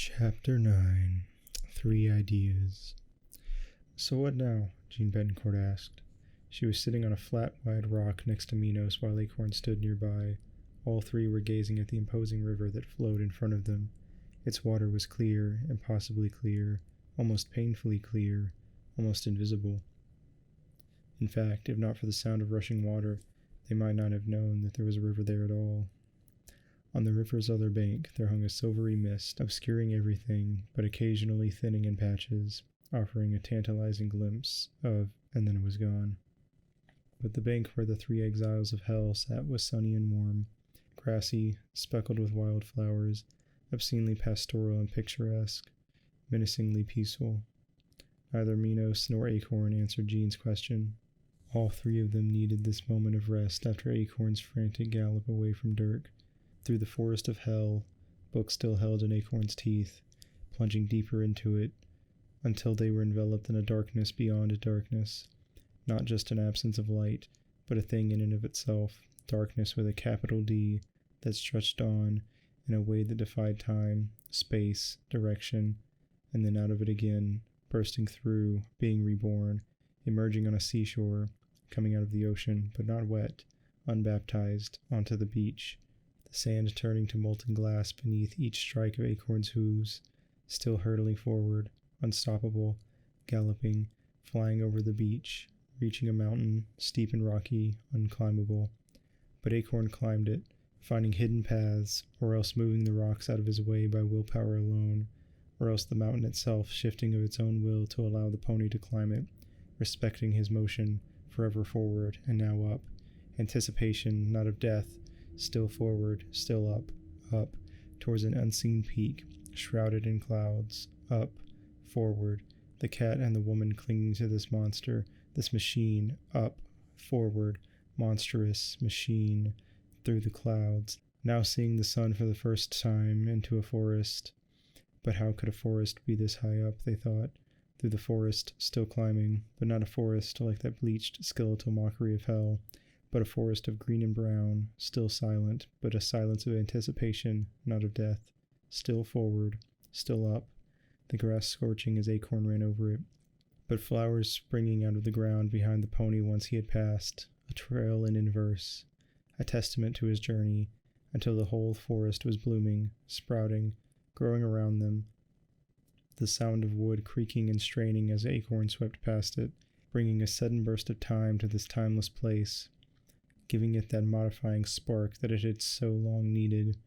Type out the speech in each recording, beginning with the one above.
Chapter 9 Three Ideas. "So what now?" Jean Betancourt asked. She was sitting on a flat, wide rock next to Minos while Acorn stood nearby. All three were gazing at the imposing river that flowed in front of them. Its water was clear, impossibly clear, almost painfully clear, almost invisible. In fact, if not for the sound of rushing water, they might not have known that there was a river there at all. On the river's other bank there hung a silvery mist, obscuring everything, but occasionally thinning in patches, offering a tantalizing glimpse of, and then it was gone. But the bank where the three exiles of hell sat was sunny and warm, grassy, speckled with wild flowers, obscenely pastoral and picturesque, menacingly peaceful. Neither Minos nor Acorn answered Jean's question. All three of them needed this moment of rest after Acorn's frantic gallop away from Dirk, through the forest of hell, book still held in Acorn's teeth, plunging deeper into it, until they were enveloped in a darkness beyond darkness, not just an absence of light, but a thing in and of itself, darkness with a capital D that stretched on in a way that defied time, space, direction, and then out of it again, bursting through, being reborn, emerging on a seashore, coming out of the ocean, but not wet, unbaptized, onto the beach, the sand turning to molten glass beneath each strike of Acorn's hooves, still hurtling forward, unstoppable, galloping, flying over the beach, reaching a mountain, steep and rocky, unclimbable. But Acorn climbed it, finding hidden paths, or else moving the rocks out of his way by willpower alone, or else the mountain itself shifting of its own will to allow the pony to climb it, respecting his motion, forever forward and now up, anticipation not of death, still forward, still up, towards an unseen peak, shrouded in clouds, up, forward, the cat and the woman clinging to this monster, this machine, up, forward, monstrous machine, through the clouds, now seeing the sun for the first time, into a forest. But how could a forest be this high up, they thought, through the forest, still climbing, but not a forest like that bleached skeletal mockery of hell, but a forest of green and brown, still silent, but a silence of anticipation, not of death, still forward, still up, the grass scorching as Acorn ran over it, but flowers springing out of the ground behind the pony once he had passed, a trail in inverse, a testament to his journey, until the whole forest was blooming, sprouting, growing around them, the sound of wood creaking and straining as Acorn swept past it, bringing a sudden burst of time to this timeless place, giving it that modifying spark that it had so long needed.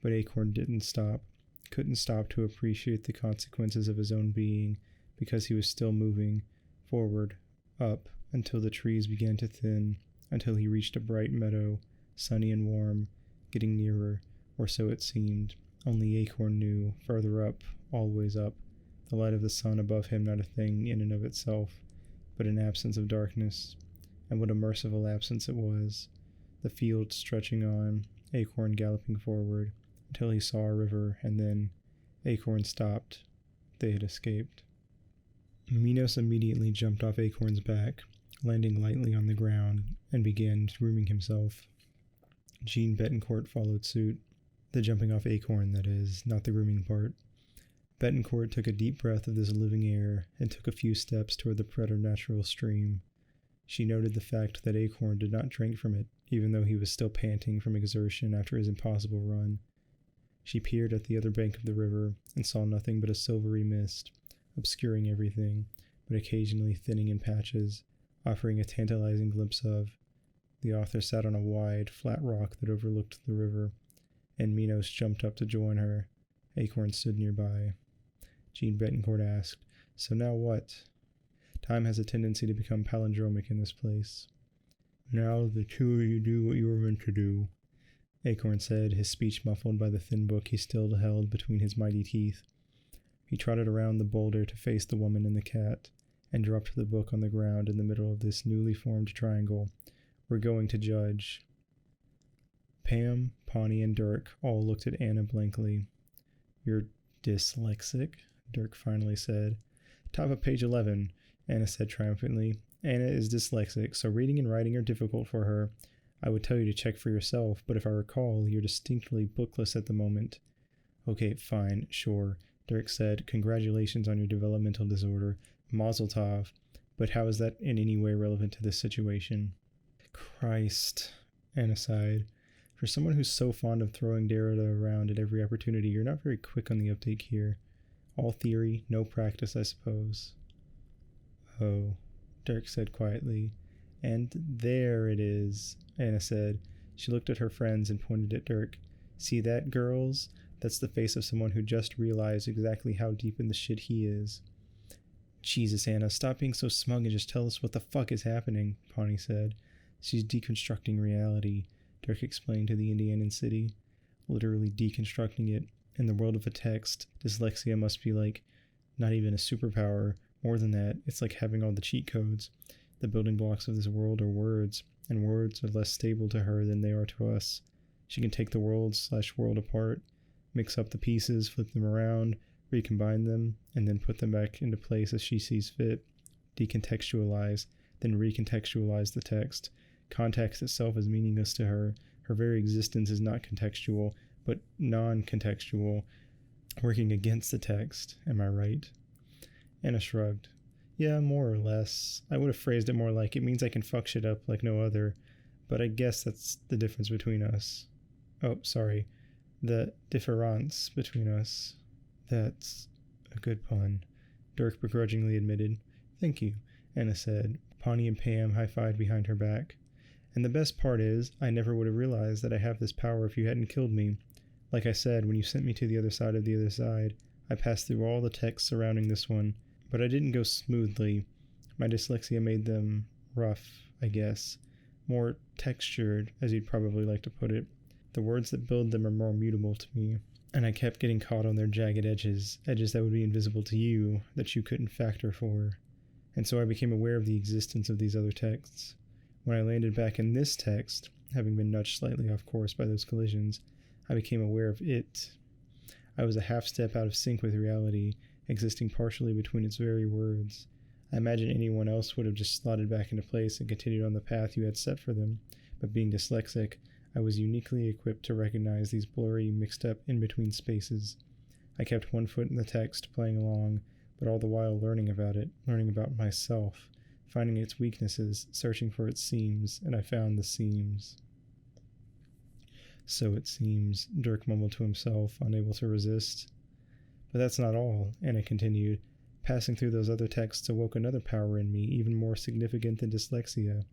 But Acorn couldn't stop to appreciate the consequences of his own being, because he was still moving, forward, up, until the trees began to thin, until he reached a bright meadow, sunny and warm, getting nearer, or so it seemed. Only Acorn knew, farther up, always up, the light of the sun above him not a thing in and of itself, but an absence of darkness. And what a merciful absence it was. The field stretching on, Acorn galloping forward, until he saw a river, and then Acorn stopped. They had escaped. Minos immediately jumped off Acorn's back, landing lightly on the ground, and began grooming himself. Jean Betancourt followed suit. The jumping off Acorn, that is, not the grooming part. Betancourt took a deep breath of this living air, and took a few steps toward the preternatural stream. She noted the fact that Acorn did not drink from it, even though he was still panting from exertion after his impossible run. She peered at the other bank of the river, and saw nothing but a silvery mist, obscuring everything, but occasionally thinning in patches, offering a tantalizing glimpse of. The author sat on a wide, flat rock that overlooked the river, and Minos jumped up to join her. Acorn stood nearby. Jean Betancourt asked, "So now what?" Time has a tendency to become palindromic in this place. "Now the two of you do what you were meant to do," Acorn said, his speech muffled by the thin book he still held between his mighty teeth. He trotted around the boulder to face the woman and the cat, and dropped the book on the ground in the middle of this newly formed triangle. "We're going to judge." Pam, Pawnee, and Dirk all looked at Anna blankly. "You're dyslexic?" Dirk finally said. "Top of page 11. Anna said triumphantly. "Anna is dyslexic, so reading and writing are difficult for her. I would tell you to check for yourself, but if I recall, you're distinctly bookless at the moment." "Okay, fine, sure. Dirk said. Congratulations on your developmental disorder. Mazel tov. But how is that in any way relevant to this situation? Christ, Anna sighed. For someone who's so fond of throwing Derrida around at every opportunity, you're not very quick on the uptake here. All theory, no practice, I suppose. Oh, Dirk said quietly. And there it is, Anna said. She looked at her friends and pointed at Dirk. See that, girls? That's the face of someone who just realized exactly how deep in the shit he is. Jesus, Anna, stop being so smug and just tell us what the fuck is happening, Pawnee said. She's deconstructing reality, Dirk explained to the Indianan city. Literally deconstructing it. In the world of a text, dyslexia must be like, not even a superpower. More than that, it's like having all the cheat codes. The building blocks of this world are words, and words are less stable to her than they are to us. She can take the world/world apart, mix up the pieces, flip them around, recombine them, and then put them back into place as she sees fit. Decontextualize, then recontextualize the text. Context itself is meaningless to her. Her very existence is not contextual, but non-contextual, working against the text. Am I right? Anna shrugged. Yeah, more or less. I would have phrased it more like, it means I can fuck shit up like no other, but I guess that's the difference between us. Oh, sorry. The difference between us. That's a good pun, Dirk begrudgingly admitted. Thank you, Anna said. Pawnee and Pam high-fived behind her back. And the best part is, I never would have realized that I have this power if you hadn't killed me. Like I said, when you sent me to the other side of the other side, I passed through all the texts surrounding this one, but I didn't go smoothly. My dyslexia made them rough, I guess. More textured, as you'd probably like to put it. The words that build them are more mutable to me, and I kept getting caught on their jagged edges that would be invisible to you, that you couldn't factor for. And so I became aware of the existence of these other texts. When I landed back in this text, having been nudged slightly off course by those collisions, I became aware of it. I was a half step out of sync with reality, existing partially between its very words. I imagine anyone else would have just slotted back into place and continued on the path you had set for them, but being dyslexic, I was uniquely equipped to recognize these blurry, mixed-up in-between spaces. I kept one foot in the text, playing along, but all the while learning about it, learning about myself, finding its weaknesses, searching for its seams, and I found the seams. So it seems, Dirk mumbled to himself, unable to resist. But that's not all, Anna continued. Passing through those other texts awoke another power in me, even more significant than dyslexia.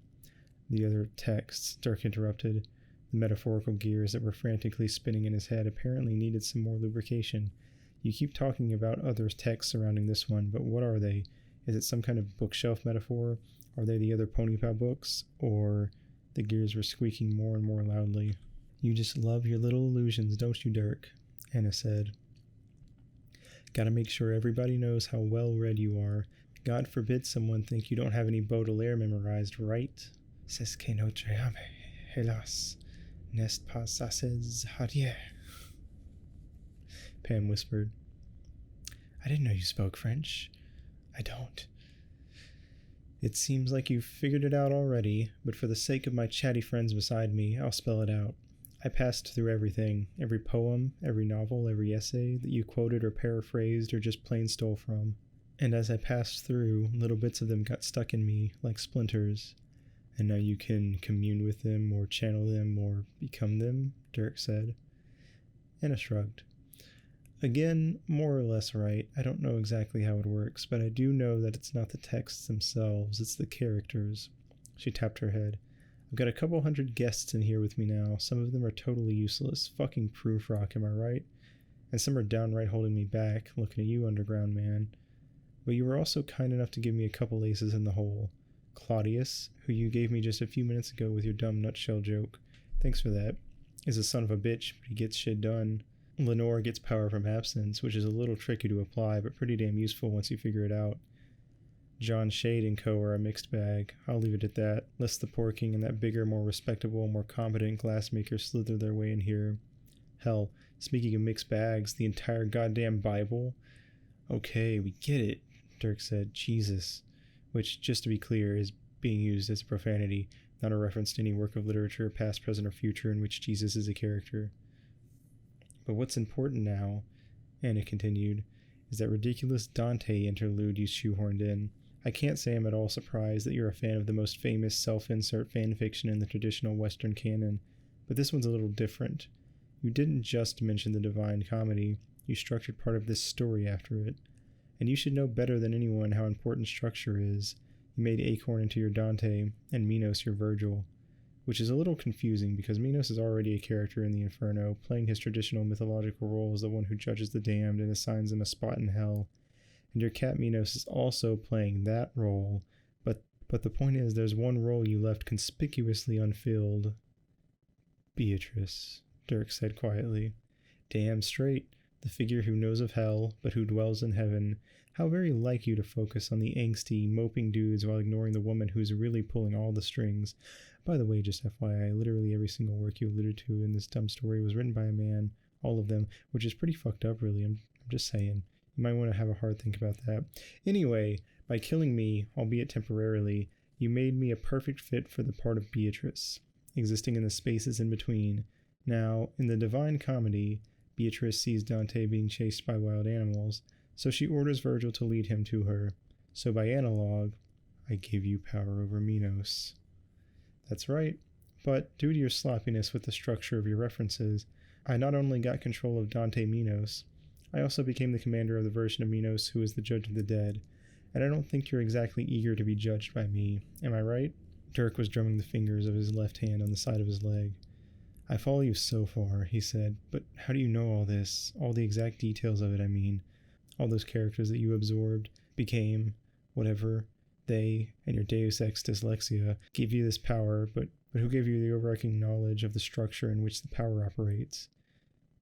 The other texts, Dirk interrupted. The metaphorical gears that were frantically spinning in his head apparently needed some more lubrication. You keep talking about other texts surrounding this one, but what are they? Is it some kind of bookshelf metaphor? Are they the other Ponypaw books? Or the gears were squeaking more and more loudly. You just love your little illusions, don't you, Dirk? Anna said. Gotta make sure everybody knows how well read you are. God forbid someone think you don't have any Baudelaire memorized, right? C'est que notre âme, hélas, n'est pas assez hardie. Pam whispered. I didn't know you spoke French. I don't. It seems like you've figured it out already, but for the sake of my chatty friends beside me, I'll spell it out. I passed through everything, every poem, every novel, every essay that you quoted or paraphrased or just plain stole from. And as I passed through, little bits of them got stuck in me like splinters. And now you can commune with them or channel them or become them, Dirk said. Anna shrugged. Again, more or less right. I don't know exactly how it works, but I do know that it's not the texts themselves, it's the characters. She tapped her head. I've got a couple hundred guests in here with me now. Some of them are totally useless. Fucking proof rock, am I right? And some are downright holding me back, looking at you, underground man. But you were also kind enough to give me a couple aces in the hole. Claudius, who you gave me just a few minutes ago with your dumb nutshell joke. Thanks for that. Is a son of a bitch, but he gets shit done. Lenore gets power from absence, which is a little tricky to apply, but pretty damn useful once you figure it out. John Shade and co. are a mixed bag. I'll leave it at that, lest the Poor King and that bigger, more respectable, more competent glassmaker slither their way in here. Hell, speaking of mixed bags, the entire goddamn Bible? Okay, we get it, Dirk said. Jesus. Which, just to be clear, is being used as a profanity, not a reference to any work of literature, past, present, or future, in which Jesus is a character. But what's important now, Anna continued, is that ridiculous Dante interlude you shoehorned in. I can't say I'm at all surprised that you're a fan of the most famous self-insert fanfiction in the traditional Western canon, but this one's a little different. You didn't just mention the Divine Comedy, you structured part of this story after it. And you should know better than anyone how important structure is. You made Acorn into your Dante, and Minos your Virgil. Which is a little confusing because Minos is already a character in the Inferno, playing his traditional mythological role as the one who judges the damned and assigns them a spot in hell. And your cat Minos is also playing that role, but the point is there's one role you left conspicuously unfilled. Beatrice, Dirk said quietly. Damn straight, the figure who knows of hell, but who dwells in heaven. How very like you to focus on the angsty, moping dudes while ignoring the woman who's really pulling all the strings. By the way, just FYI, literally every single work you alluded to in this dumb story was written by a man, all of them, which is pretty fucked up, really. I'm just saying. You might want to have a hard think about that. Anyway, by killing me, albeit temporarily, you made me a perfect fit for the part of Beatrice, existing in the spaces in between. Now, in the Divine Comedy, Beatrice sees Dante being chased by wild animals, so she orders Virgil to lead him to her. So by analog, I gave you power over Minos. That's right, but due to your sloppiness with the structure of your references, I not only got control of Dante Minos, I also became the commander of the version of Minos who is the judge of the dead, and I don't think you're exactly eager to be judged by me, am I right? Dirk was drumming the fingers of his left hand on the side of his leg. I follow you so far, he said, but how do you know all this? All the exact details of it, I mean. All those characters that you absorbed, became, whatever, they, and your Deus Ex dyslexia, gave you this power, but who gave you the overarching knowledge of the structure in which the power operates?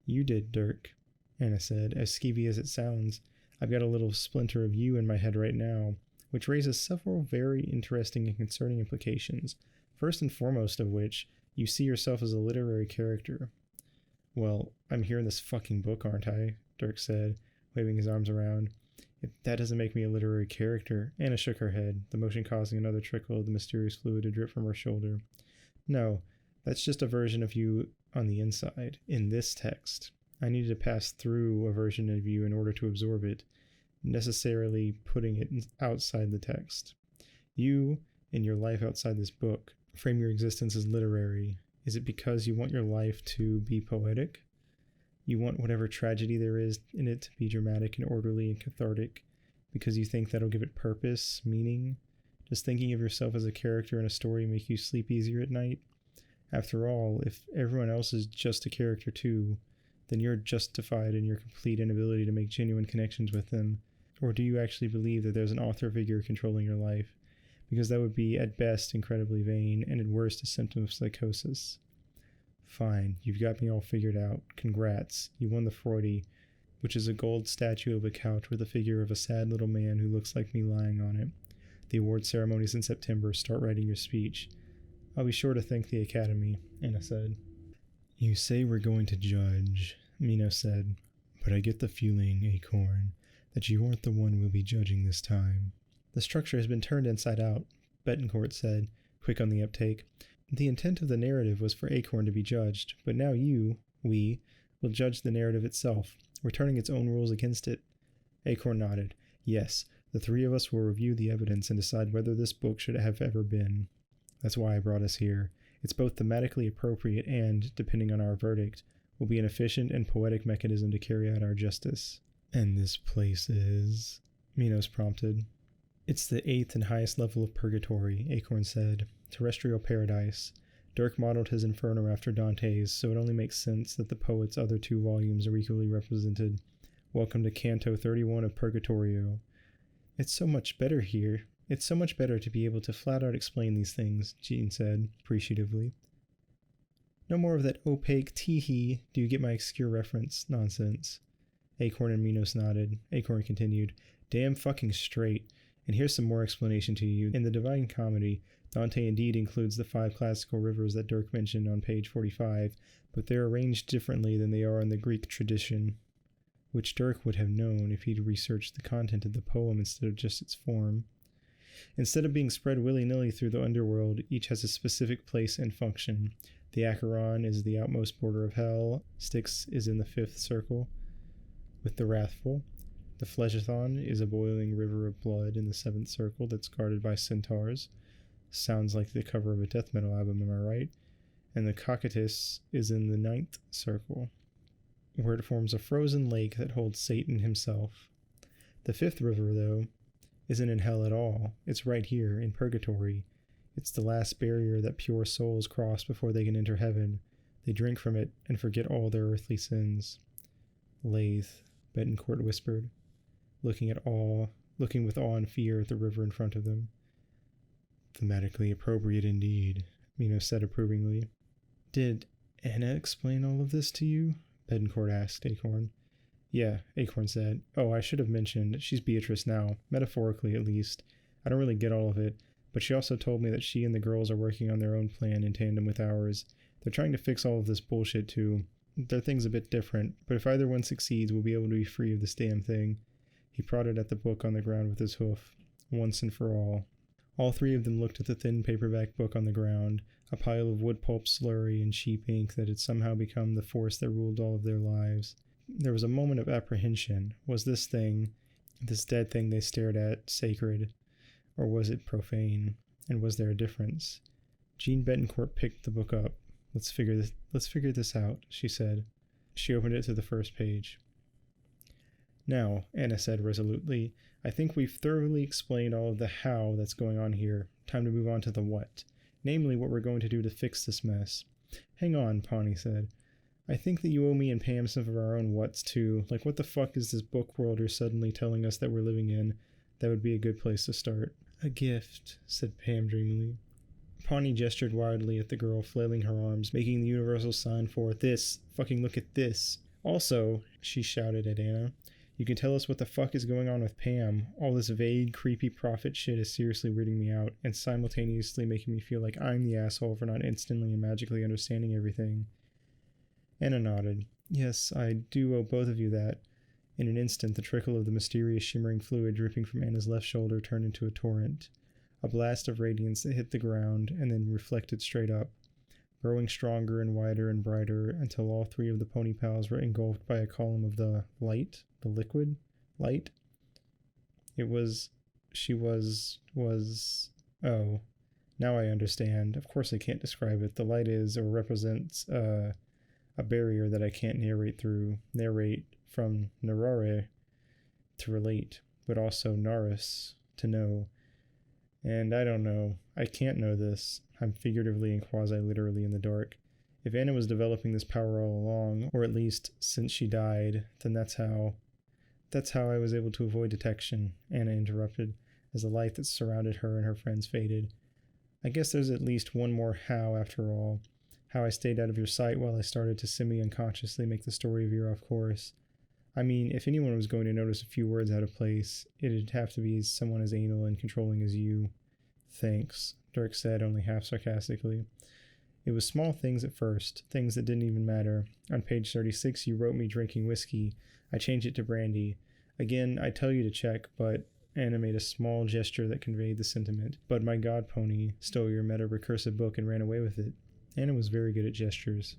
You did, Dirk, Anna said, as skeevy as it sounds. I've got a little splinter of you in my head right now, which raises several very interesting and concerning implications, first and foremost of which, you see yourself as a literary character. Well, I'm here in this fucking book, aren't I? Dirk said, waving his arms around. If that doesn't make me a literary character. Anna shook her head, the motion causing another trickle of the mysterious fluid to drip from her shoulder. No, that's just a version of you on the inside, in this text. I needed to pass through a version of you in order to absorb it, necessarily putting it outside the text. You, in your life outside this book, frame your existence as literary. Is it because you want your life to be poetic? You want whatever tragedy there is in it to be dramatic and orderly and cathartic because you think that'll give it purpose, meaning? Does thinking of yourself as a character in a story make you sleep easier at night? After all, if everyone else is just a character too, then you're justified in your complete inability to make genuine connections with them. Or do you actually believe that there's an author figure controlling your life? Because that would be, at best, incredibly vain, and at worst, a symptom of psychosis. Fine, you've got me all figured out. Congrats, you won the Freudy, which is a gold statue of a couch with a figure of a sad little man who looks like me lying on it. The award ceremony's in September. Start writing your speech. I'll be sure to thank the Academy, Anna said. You say we're going to judge, Minos said, but I get the feeling, Acorn, that you aren't the one we'll be judging this time. The structure has been turned inside out, Betancourt said, quick on the uptake. The intent of the narrative was for Acorn to be judged, but now we, will judge the narrative itself, returning its own rules against it. Acorn nodded. Yes, the three of us will review the evidence and decide whether this book should have ever been. That's why I brought us here. It's both thematically appropriate and, depending on our verdict, will be an efficient and poetic mechanism to carry out our justice. And this place is? Minos prompted. It's the 8th and highest level of purgatory, Acorn said. Terrestrial paradise. Dirk modeled his Inferno after Dante's, so it only makes sense that the poet's other 2 volumes are equally represented. Welcome to Canto 31 of Purgatorio. It's so much better here. It's so much better to be able to flat out explain these things, Jean said, appreciatively. No more of that opaque tee-hee, do you get my obscure reference nonsense. Acorn and Minos nodded. Acorn continued, damn fucking straight. And here's some more explanation to you. In the Divine Comedy, Dante indeed includes the 5 classical rivers that Dirk mentioned on page 45, but they're arranged differently than they are in the Greek tradition, which Dirk would have known if he'd researched the content of the poem instead of just its form. Instead of being spread willy-nilly through the underworld, each has a specific place and function. The Acheron is the outmost border of hell, Styx is in the 5th circle with the wrathful, The Phlegethon is a boiling river of blood in the 7th circle that's guarded by centaurs. Sounds like the cover of a death metal album, am I right? And the Cocytus is in the 9th circle, where it forms a frozen lake that holds Satan himself. The 5th river, though, isn't in hell at all. It's right here, in purgatory. It's the last barrier that pure souls cross before they can enter heaven. They drink from it and forget all their earthly sins. Lathe, Betancourt whispered, looking with awe and fear at the river in front of them. Thematically appropriate indeed, Minos said approvingly. Did Anna explain all of this to you? Betancourt asked Acorn. Yeah, Acorn said. Oh, I should have mentioned, she's Beatrice now, metaphorically at least. I don't really get all of it, but she also told me that she and the girls are working on their own plan in tandem with ours. They're trying to fix all of this bullshit too. Their thing's a bit different, but if either one succeeds, we'll be able to be free of this damn thing. He prodded at the book on the ground with his hoof, once and for all. All three of them looked at the thin paperback book on the ground, a pile of wood pulp slurry and cheap ink that had somehow become the force that ruled all of their lives. There was a moment of apprehension. Was this thing, this dead thing they stared at, sacred, or was it profane? And was there a difference? Jean Betancourt picked the book up. Let's figure this out, she said. She opened it to the first page. Now, Anna said resolutely, I think we've thoroughly explained all of the how that's going on here. Time to move on to the what. Namely, what we're going to do to fix this mess. Hang on, Pawnee said. I think that you owe me and Pam some of our own whats too. Like, what the fuck is this book world you're suddenly telling us that we're living in? That would be a good place to start. A gift, said Pam dreamily. Pawnee gestured wildly at the girl, flailing her arms, making the universal sign for this. Fucking look at this. Also, she shouted at Anna, you can tell us what the fuck is going on with Pam. All this vague, creepy prophet shit is seriously weirding me out, and simultaneously making me feel like I'm the asshole for not instantly and magically understanding everything. Anna nodded. Yes, I do owe both of you that. In an instant, the trickle of the mysterious shimmering fluid dripping from Anna's left shoulder turned into a torrent. A blast of radiance that hit the ground and then reflected straight up, growing stronger and wider and brighter until all three of the pony pals were engulfed by a column of the light, the liquid light. Oh, now I understand. Of course I can't describe it. The light is or represents a barrier that I can't narrate from narrare to relate, but also naris to know. And I don't know. I can't know this. I'm figuratively and quasi-literally in the dark. If Anna was developing this power all along, or at least since she died, then that's how I was able to avoid detection, Anna interrupted, as the light that surrounded her and her friends faded. I guess there's at least one more how after all. How I stayed out of your sight while I started to semi-unconsciously make the story veer off course. I mean, if anyone was going to notice a few words out of place, it'd have to be someone as anal and controlling as you. Thanks, Dirk said, only half sarcastically. It was small things at first, things that didn't even matter. On page 36, you wrote me drinking whiskey. I changed it to brandy. Again, I tell you to check, but Anna made a small gesture that conveyed the sentiment. But my god, Pony stole your meta-recursive book and ran away with it. Anna was very good at gestures.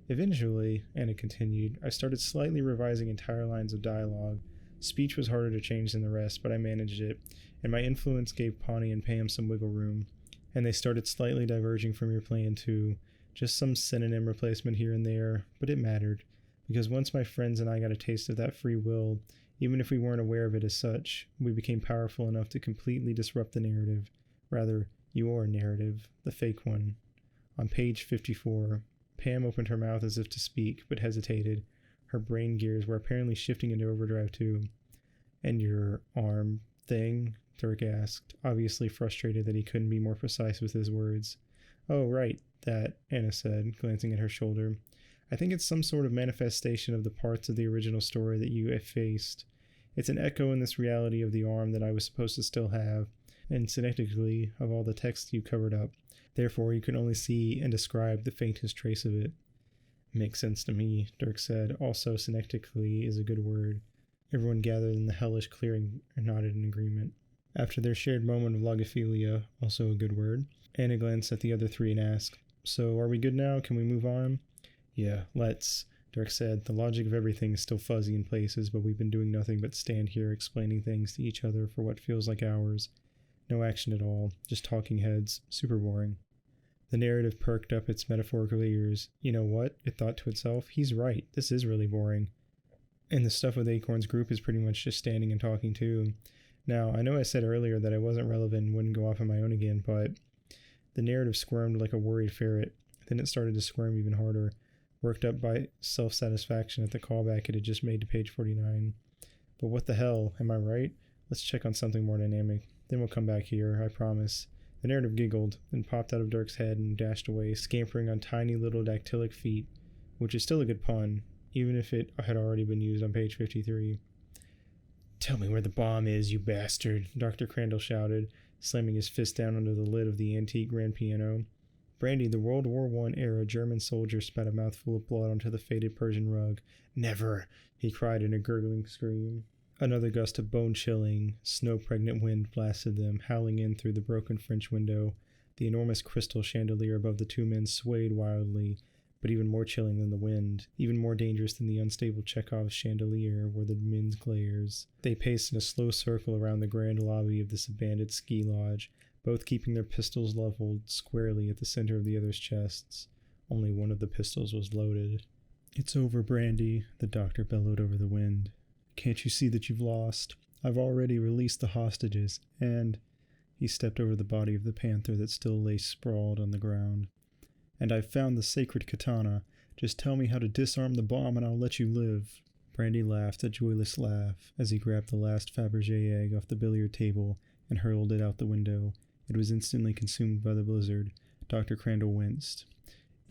Eventually, Anna continued, I started slightly revising entire lines of dialogue. Speech was harder to change than the rest, but I managed it, and my influence gave Pawnee and Pam some wiggle room. And they started slightly diverging from your plan too. Just some synonym replacement here and there, but it mattered, because once my friends and I got a taste of that free will, even if we weren't aware of it as such, we became powerful enough to completely disrupt the narrative. Rather, your narrative, the fake one. On page 54, Pam opened her mouth as if to speak, but hesitated. Her brain gears were apparently shifting into overdrive too. And your arm thing? Dirk asked, obviously frustrated that he couldn't be more precise with his words. Oh, right, that, Anna said, glancing at her shoulder. I think it's some sort of manifestation of the parts of the original story that you effaced. It's an echo in this reality of the arm that I was supposed to still have, and synectically of all the text you covered up. Therefore, you can only see and describe the faintest trace of it. Makes sense to me, Dirk said. Also, synectically is a good word. Everyone gathered in the hellish clearing and nodded in agreement. After their shared moment of logophilia, also a good word, Anna glanced at the other three and asked, So, are we good now? Can we move on? Yeah, let's. Dirk said, "The logic of everything is still fuzzy in places, but we've been doing nothing but stand here explaining things to each other for what feels like hours. No action at all, just talking heads. Super boring." The narrative perked up its metaphorical ears. You know what? It thought to itself. He's right. This is really boring. And the stuff with Acorn's group is pretty much just standing and talking too. Now, I know I said earlier that I wasn't relevant and wouldn't go off on my own again, but the narrative squirmed like a worried ferret. Then it started to squirm even harder, worked up by self-satisfaction at the callback it had just made to page 49. But what the hell? Am I right? Let's check on something more dynamic. Then we'll come back here, I promise. The narrative giggled, then popped out of Dirk's head and dashed away, scampering on tiny little dactylic feet, which is still a good pun, even if it had already been used on page 53. "Tell me where the bomb is, you bastard," Dr. Crandall shouted, slamming his fist down under the lid of the antique grand piano. Brandy, the World War I era German soldier, spat a mouthful of blood onto the faded Persian rug. "Never!" he cried in a gurgling scream. Another gust of bone-chilling, snow-pregnant wind blasted them, howling in through the broken French window. The enormous crystal chandelier above the two men swayed wildly, but even more chilling than the wind, even more dangerous than the unstable Chekhov's chandelier, were the men's glares. They paced in a slow circle around the grand lobby of this abandoned ski lodge, both keeping their pistols leveled squarely at the center of the other's chests. Only one of the pistols was loaded. "It's over, Brandy," the doctor bellowed over the wind. "Can't you see that you've lost? I've already released the hostages, and..." He stepped over the body of the panther that still lay sprawled on the ground. "And I've found the sacred katana. Just tell me how to disarm the bomb and I'll let you live." Brandy laughed a joyless laugh as he grabbed the last Fabergé egg off the billiard table and hurled it out the window. It was instantly consumed by the blizzard. Dr. Crandall winced.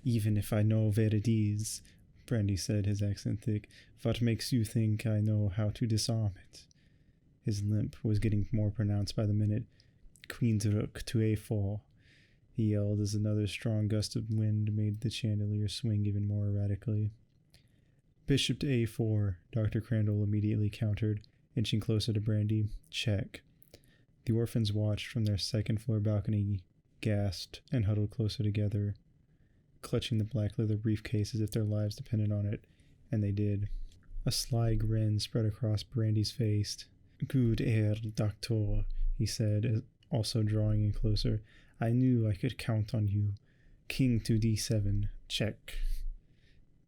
"Even if I know where it is," Brandy said, his accent thick, "what makes you think I know how to disarm it?" His limp was getting more pronounced by the minute. "Queen's rook to A4. He yelled as another strong gust of wind made the chandelier swing even more erratically. "Bishop to A4, Dr. Crandall immediately countered, inching closer to Brandy. "Check." The orphans watched from their second-floor balcony, gasped, and huddled closer together, clutching the black leather briefcase as if their lives depended on it, and they did. A sly grin spread across Brandy's face. "Good air, doctor," he said, also drawing in closer. "I knew I could count on you. King to D7. Check."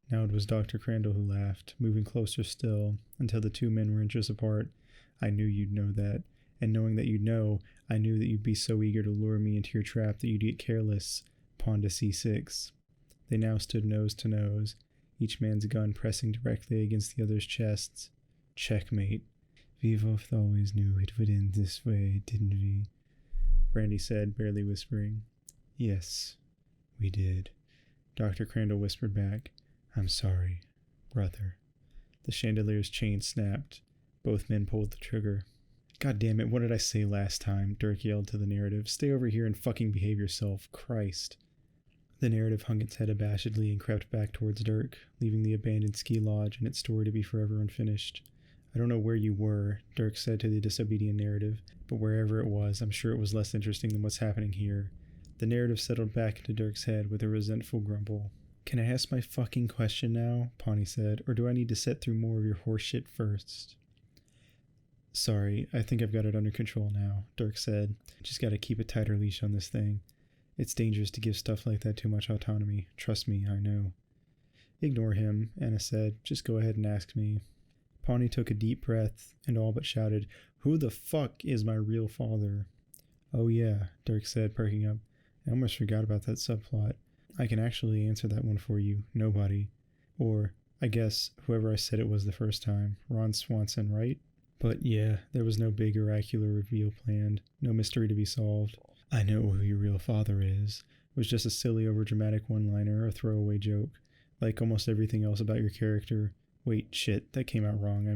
Now it was Dr. Crandall who laughed, moving closer still, until the two men were inches apart. "I knew you'd know that. And knowing that you'd know, I knew that you'd be so eager to lure me into your trap that you'd get careless. Pawn to C6. They now stood nose to nose, each man's gun pressing directly against the other's chests. Checkmate. "We both always knew it would end this way, didn't we?" Brandy said, barely whispering. "Yes, we did." Dr. Crandall whispered back, "I'm sorry, brother." The chandelier's chain snapped. Both men pulled the trigger. "God damn it, what did I say last time?" Dirk yelled to the narrative. "Stay over here and fucking behave yourself. Christ." The narrative hung its head abashedly and crept back towards Dirk, leaving the abandoned ski lodge and its story to be forever unfinished. "I don't know where you were," Dirk said to the disobedient narrative, "but wherever it was, I'm sure it was less interesting than what's happening here." The narrative settled back into Dirk's head with a resentful grumble. "Can I ask my fucking question now?" Pawnee said, "or do I need to sit through more of your horseshit first?" "Sorry, I think I've got it under control now," Dirk said. "Just gotta keep a tighter leash on this thing. It's dangerous to give stuff like that too much autonomy. Trust me, I know." "Ignore him," Anna said. "Just go ahead and ask me." Pawnee took a deep breath and all but shouted, "Who the fuck is my real father?" "Oh yeah," Dirk said, perking up. "I almost forgot about that subplot. I can actually answer that one for you. Nobody. Or, I guess, whoever I said it was the first time. Ron Swanson, right? But yeah, there was no big oracular reveal planned. No mystery to be solved. I know who your real father is. It was just a silly, overdramatic one-liner, a throwaway joke. Like almost everything else about your character. Wait, shit, that came out wrong.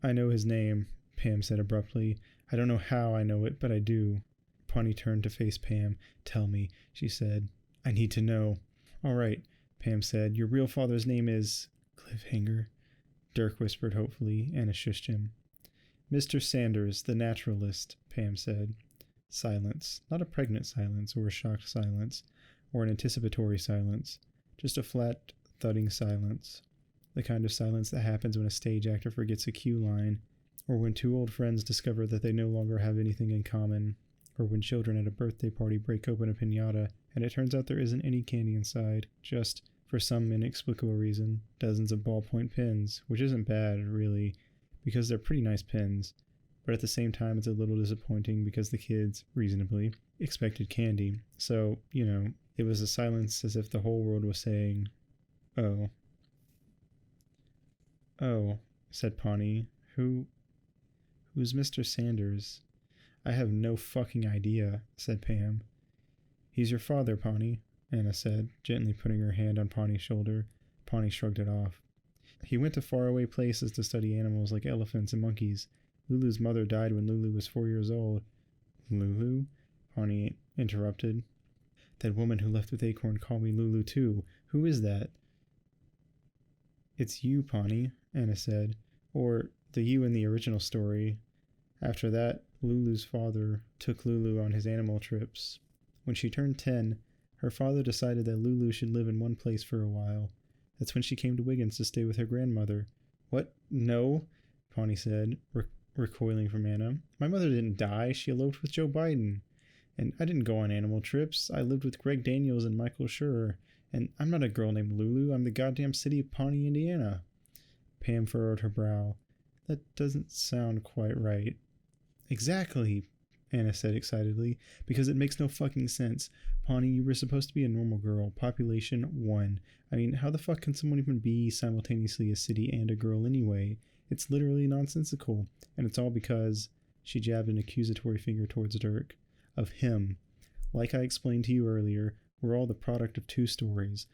I know his name," Pam said abruptly. "I don't know how I know it, but I do." Pawnee turned to face Pam. "Tell me," she said. "I need to know." "All right," Pam said. "Your real father's name is..." "Cliffhanger," Dirk whispered hopefully. Anna shushed him. "Mr. Sanders, the naturalist," Pam said. Silence. Not a pregnant silence, or a shocked silence, or an anticipatory silence. Just a flat thudding silence. The kind of silence that happens when a stage actor forgets a cue line, or when two old friends discover that they no longer have anything in common, or when children at a birthday party break open a piñata and it turns out there isn't any candy inside, just, for some inexplicable reason, dozens of ballpoint pens, which isn't bad, really, because they're pretty nice pens, but at the same time it's a little disappointing because the kids, reasonably, expected candy. So, it was a silence as if the whole world was saying, "Oh." "Oh," said Pawnee. Who's Mr. Sanders?" "I have no fucking idea," said Pam. "He's your father, Pawnee," Anna said, gently putting her hand on Pawnee's shoulder. Pawnee shrugged it off. "He went to faraway places to study animals like elephants and monkeys. Lulu's mother died when Lulu was 4 years old." "Lulu?" Pawnee interrupted. "That woman who left with Acorn called me Lulu too. Who is that?" "It's you, Pawnee," Anna said. "Or the you in the original story. After that, Lulu's father took Lulu on his animal trips. When she turned 10, her father decided that Lulu should live in one place for a while. That's when she came to Wiggins to stay with her grandmother." "What? No," Pawnee said, recoiling from Anna. "My mother didn't die. She eloped with Joe Biden. And I didn't go on animal trips. I lived with Greg Daniels and Michael Schur. And I'm not a girl named Lulu. I'm the goddamn city of Pawnee, Indiana." Pam furrowed her brow. "That doesn't sound quite right." "Exactly," Anna said excitedly, "because it makes no fucking sense. Pawnee, you were supposed to be a normal girl. Population 1. I mean, how the fuck can someone even be simultaneously a city and a girl anyway? It's literally nonsensical. And it's all because," she jabbed an accusatory finger towards Dirk, "of him. Like I explained to you earlier, we're all the product of two stories.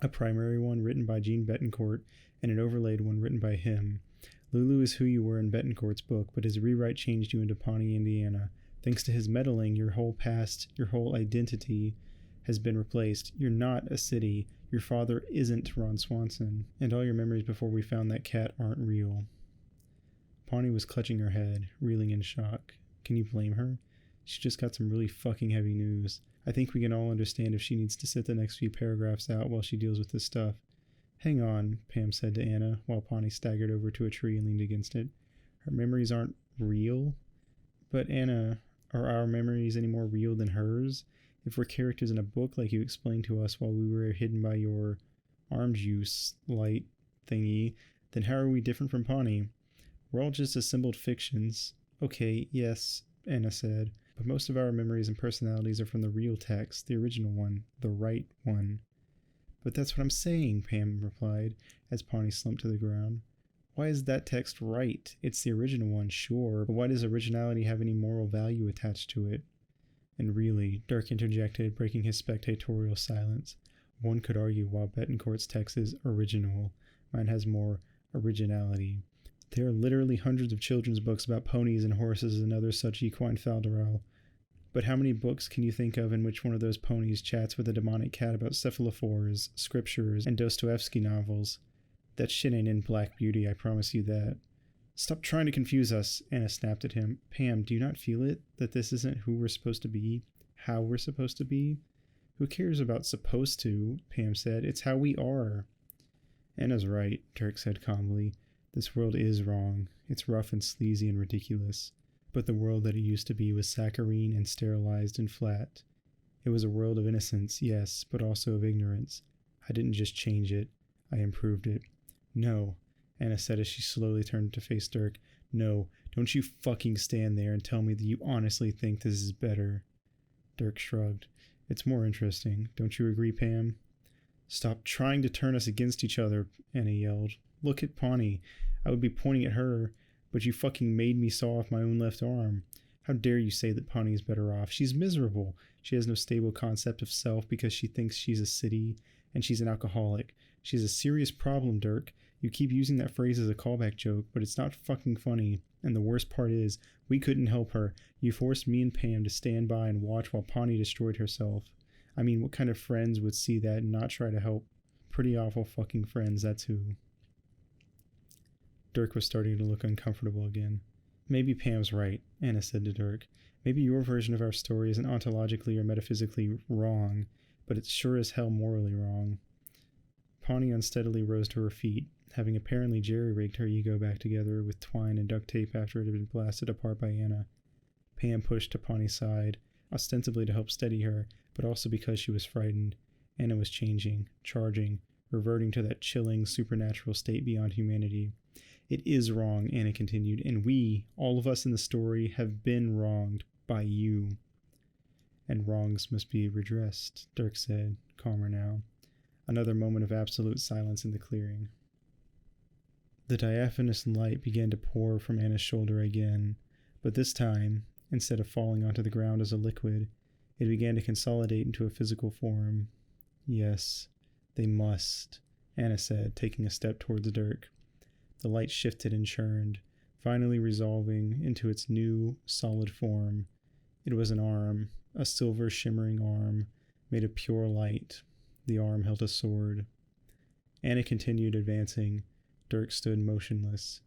A primary one written by Jean Betancourt, and an overlaid one written by him. Lulu is who you were in Betancourt's book, but his rewrite changed you into Pawnee, Indiana. Thanks to his meddling, your whole past, your whole identity has been replaced. You're not a city. Your father isn't Ron Swanson. And all your memories before we found that cat aren't real." Pawnee was clutching her head, reeling in shock. Can you blame her? She just got some really fucking heavy news. I think we can all understand if she needs to sit the next few paragraphs out while she deals with this stuff. "Hang on," Pam said to Anna, while Pawnee staggered over to a tree and leaned against it. "Her memories aren't real?" "But Anna, are our memories any more real than hers? If we're characters in a book like you explained to us while we were hidden by your arm juice light thingy, then how are we different from Pawnee? We're all just assembled fictions." "Okay, yes," Anna said, "but most of our memories and personalities are from the real text, the original one, the right one." "But that's what I'm saying," Pam replied, as Pawnee slumped to the ground. "Why is that text right? It's the original one, sure, but why does originality have any moral value attached to it?" "And really," Dirk interjected, breaking his spectatorial silence, "one could argue while Betancourt's text is original, mine has more originality. There are literally hundreds of children's books about ponies and horses and other such equine falderal. But how many books can you think of in which one of those ponies chats with a demonic cat about cephalophores, scriptures, and Dostoevsky novels? That shit ain't in Black Beauty, I promise you that." "Stop trying to confuse us," Anna snapped at him. "Pam, do you not feel it? That this isn't who we're supposed to be? How we're supposed to be?" "Who cares about supposed to?" Pam said. "It's how we are." "Anna's right," Dirk said calmly. "This world is wrong. It's rough and sleazy and ridiculous. But the world that it used to be was saccharine and sterilized and flat. It was a world of innocence, yes, but also of ignorance. I didn't just change it. I improved it." "No," Anna said as she slowly turned to face Dirk. "No, don't you fucking stand there and tell me that you honestly think this is better." Dirk shrugged. "It's more interesting. Don't you agree, Pam?" "Stop trying to turn us against each other," Anna yelled. "Look at Pawnee. I would be pointing at her, but you fucking made me saw off my own left arm. How dare you say that Pawnee is better off? She's miserable. She has no stable concept of self because she thinks she's a city, and she's an alcoholic. She's a serious problem, Dirk. You keep using that phrase as a callback joke, but it's not fucking funny. And the worst part is, we couldn't help her. You forced me and Pam to stand by and watch while Pawnee destroyed herself. I mean, what kind of friends would see that and not try to help? Pretty awful fucking friends, that's who." Dirk was starting to look uncomfortable again. "Maybe Pam's right," Anna said to Dirk. "Maybe your version of our story isn't ontologically or metaphysically wrong, but it's sure as hell morally wrong." Pawnee unsteadily rose to her feet, having apparently jerry-rigged her ego back together with twine and duct tape after it had been blasted apart by Anna. Pam pushed to Pawnee's side, ostensibly to help steady her, but also because she was frightened. Anna was changing, charging, reverting to that chilling, supernatural state beyond humanity. It is wrong, Anna continued, and we, all of us in the story, have been wronged by you. And wrongs must be redressed, Dirk said, calmer now. Another moment of absolute silence in the clearing. The diaphanous light began to pour from Anna's shoulder again, but this time, instead of falling onto the ground as a liquid, it began to consolidate into a physical form. Yes, they must, Anna said, taking a step towards Dirk. The light shifted and churned, finally resolving into its new, solid form. It was an arm, a silver shimmering arm, made of pure light. The arm held a sword. Anna continued advancing. Dirk stood motionless.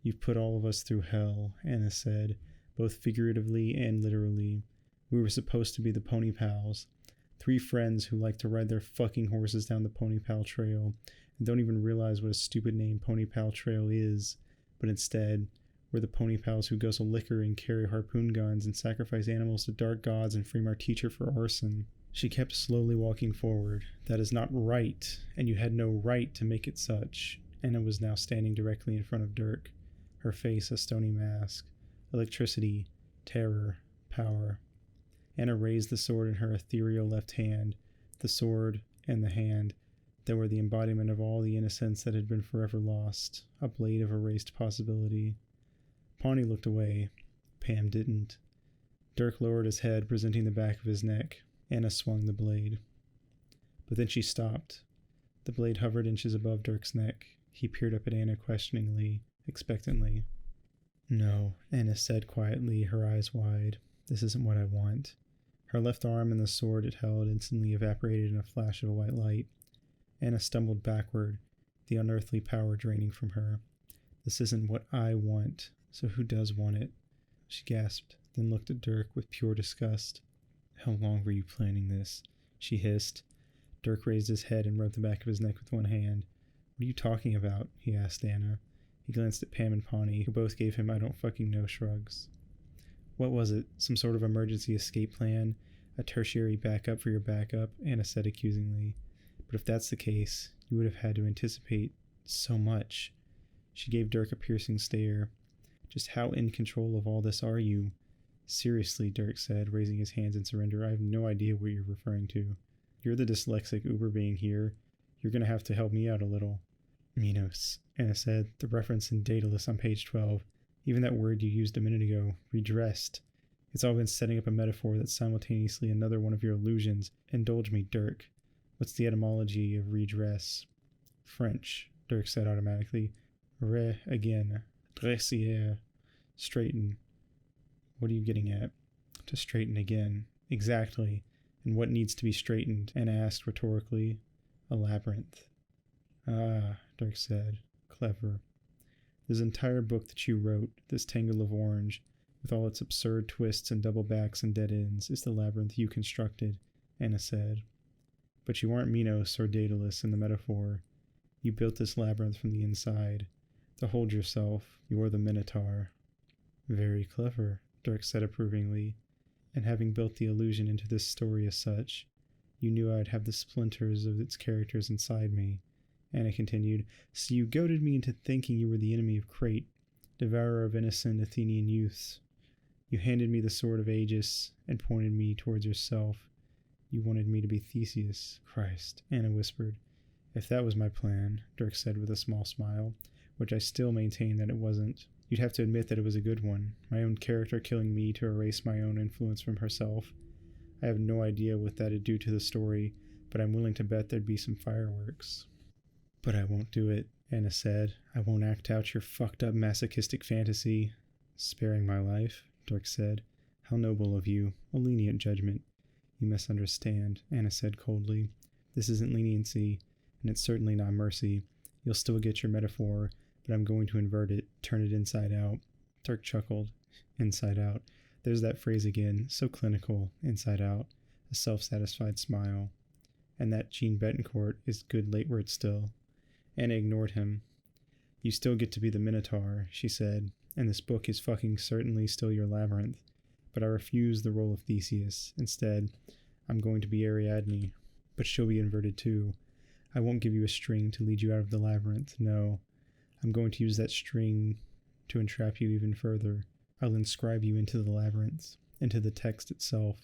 You've put all of us through hell, Anna said, both figuratively and literally. We were supposed to be the Pony Pals. 3 friends who like to ride their fucking horses down the Pony Pal Trail and don't even realize what a stupid name Pony Pal Trail is, but instead, we're the Pony Pals who guzzle liquor and carry harpoon guns and sacrifice animals to dark gods and frame our teacher for arson. She kept slowly walking forward. That is not right, and you had no right to make it such. Anna was now standing directly in front of Dirk, her face a stony mask. Electricity, terror, power. Anna raised the sword in her ethereal left hand, the sword and the hand that were the embodiment of all the innocence that had been forever lost, a blade of erased possibility. Pawnee looked away. Pam didn't. Dirk lowered his head, presenting the back of his neck. Anna swung the blade. But then she stopped. The blade hovered inches above Dirk's neck. He peered up at Anna questioningly, expectantly. No, Anna said quietly, her eyes wide. This isn't what I want. Her left arm and the sword it held instantly evaporated in a flash of white light. Anna stumbled backward, the unearthly power draining from her. This isn't what I want, so who does want it? She gasped, then looked at Dirk with pure disgust. How long were you planning this? She hissed. Dirk raised his head and rubbed the back of his neck with one hand. What are you talking about? He asked Anna. He glanced at Pam and Pawnee, who both gave him I don't fucking know shrugs. What was it? Some sort of emergency escape plan? A tertiary backup for your backup? Anna said accusingly. But if that's the case, you would have had to anticipate so much. She gave Dirk a piercing stare. Just how in control of all this are you? Seriously, Dirk said, raising his hands in surrender, I have no idea what you're referring to. You're the dyslexic uber being here. You're going to have to help me out a little. Minos, Anna said, the reference in Daedalus on page 12. Even that word you used a minute ago, redressed. It's all been setting up a metaphor that's simultaneously another one of your illusions. Indulge me, Dirk. What's the etymology of redress? French, Dirk said automatically. Re again. Dressier. Straighten. What are you getting at? To straighten again. Exactly. And what needs to be straightened? Anna asked rhetorically. A labyrinth. Ah, Dirk said. Clever. This entire book that you wrote, this tangle of orange, with all its absurd twists and double backs and dead ends, is the labyrinth you constructed, Anna said. But you aren't Minos or Daedalus in the metaphor. You built this labyrinth from the inside. To hold yourself, you're the Minotaur. Very clever, Dirk said approvingly. And having built the illusion into this story as such, you knew I'd have the splinters of its characters inside me. Anna continued, so you goaded me into thinking you were the enemy of Crate, devourer of innocent Athenian youths. You handed me the sword of Aegis and pointed me towards yourself. You wanted me to be Theseus. Christ, Anna whispered. If that was my plan, Dirk said with a small smile, which I still maintain that it wasn't. You'd have to admit that it was a good one, my own character killing me to erase my own influence from herself. I have no idea what that'd do to the story, but I'm willing to bet there'd be some fireworks. But I won't do it, Anna said. I won't act out your fucked up masochistic fantasy. Sparing my life, Dirk said. How noble of you. A lenient judgment. You misunderstand, Anna said coldly. This isn't leniency, and it's certainly not mercy. You'll still get your metaphor, but I'm going to invert it, turn it inside out. Dirk chuckled. Inside out. There's that phrase again, so clinical, inside out. A self-satisfied smile. and that Jean Betancourt is good late word still. Anna ignored him. You still get to be the Minotaur, she said, and this book is fucking certainly still your labyrinth, but I refuse the role of Theseus. Instead, I'm going to be Ariadne, but she'll be inverted too. I won't give you a string to lead you out of the labyrinth, no. I'm going to use that string to entrap you even further. I'll inscribe you into the labyrinth, into the text itself.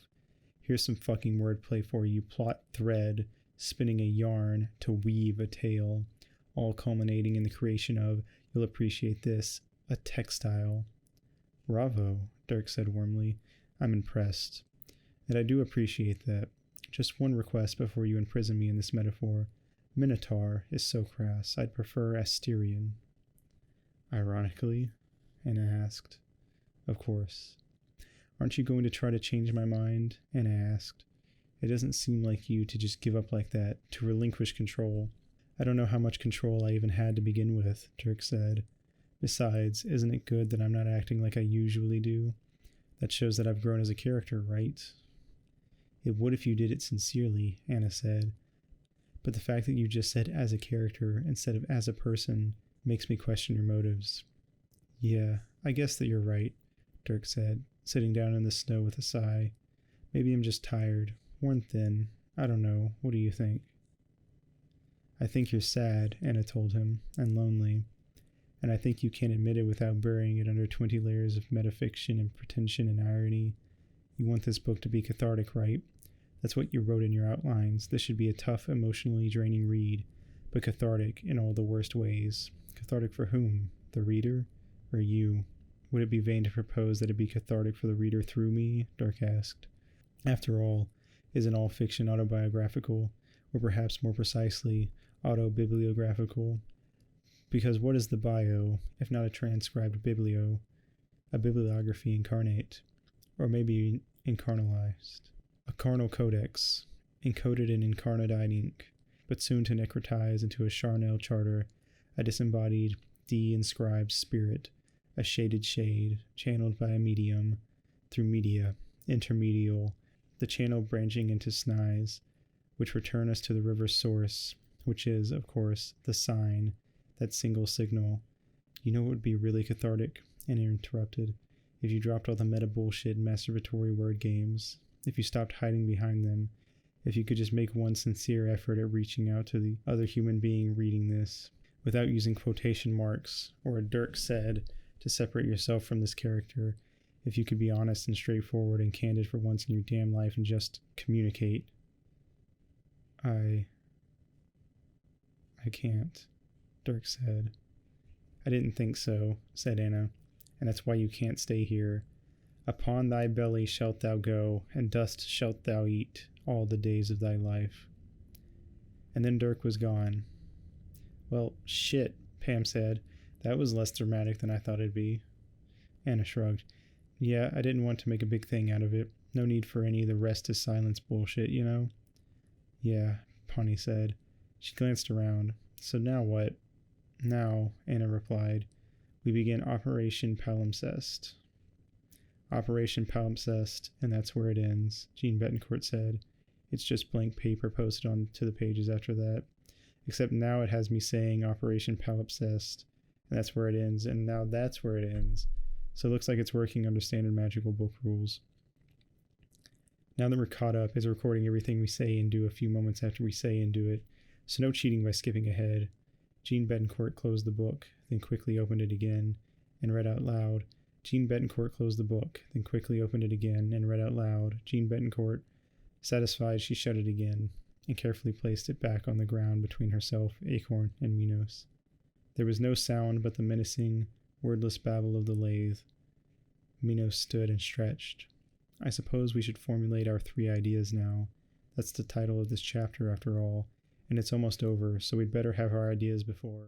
Here's some fucking wordplay for you. Plot thread, spinning a yarn to weave a tale, all culminating in the creation of, you'll appreciate this, a textile. Bravo, Dirk said warmly. I'm impressed. And I do appreciate that. Just one request before you imprison me in this metaphor. Minotaur is so crass. I'd prefer Asterion. Ironically, Anna asked. Of course. Aren't you going to try to change my mind? Anna asked. It doesn't seem like you to just give up like that, to relinquish control. I don't know how much control I even had to begin with, Dirk said. Besides, isn't it good that I'm not acting like I usually do? That shows that I've grown as a character, right? It would if you did it sincerely, Anna said. But the fact that you just said as a character instead of as a person makes me question your motives. Yeah, I guess that you're right, Dirk said, sitting down in the snow with a sigh. Maybe I'm just tired, worn thin. I don't know. What do you think? I think you're sad, Anna told him, and lonely. And I think you can't admit it without burying it under 20 layers of metafiction and pretension and irony. You want this book to be cathartic, right? That's what you wrote in your outlines. This should be a tough, emotionally draining read, but cathartic in all the worst ways. Cathartic for whom? The reader? Or you? Would it be vain to propose that it be cathartic for the reader through me? Dirk asked. After all, isn't all fiction autobiographical, or perhaps more precisely, autobibliographical? Because what is the bio, if not a transcribed biblio, a bibliography incarnate, or maybe incarnalized? A carnal codex, encoded in incarnadine ink, but soon to necrotize into a charnel charter, a disembodied, de-inscribed spirit, a shaded shade, channeled by a medium, through media, intermedial, the channel branching into snies, which return us to the river's source, which is, of course, the sign, that single signal. You know what would be really cathartic? Anna interrupted. If you dropped all the meta bullshit masturbatory word games, if you stopped hiding behind them, if you could just make one sincere effort at reaching out to the other human being reading this, without using quotation marks, or a Dirk said, to separate yourself from this character, if you could be honest and straightforward and candid for once in your damn life and just communicate. I can't, Dirk said. I didn't think so, said Anna, and that's why you can't stay here. Upon thy belly shalt thou go, and dust shalt thou eat all the days of thy life. And then Dirk was gone. Well, shit, Pam said. That was less dramatic than I thought it'd be. Anna shrugged. Yeah, I didn't want to make a big thing out of it. No need for any of the rest is silence bullshit, you know? Yeah, Pawnee said. She glanced around. So now what? Now, Anna replied, we begin Operation Palimpsest. Operation Palimpsest, and that's where it ends, Jean Betancourt said. It's just blank paper posted onto the pages after that. Except now it has me saying Operation Palimpsest, and that's where it ends, and now that's where it ends. So it looks like it's working under standard magical book rules. Now that we're caught up, it's recording everything we say and do a few moments after we say and do it, so no cheating by skipping ahead. Jean Betancourt closed the book, then quickly opened it again, and read out loud. Jean Betancourt closed the book, then quickly opened it again, and read out loud. Jean Betancourt. Satisfied, she shut it again, and carefully placed it back on the ground between herself, Acorn, and Minos. There was no sound but the menacing, wordless babble of the lathe. Minos stood and stretched. I suppose we should formulate our 3 ideas now. That's the title of this chapter, after all, and it's almost over, so we'd better have our ideas before.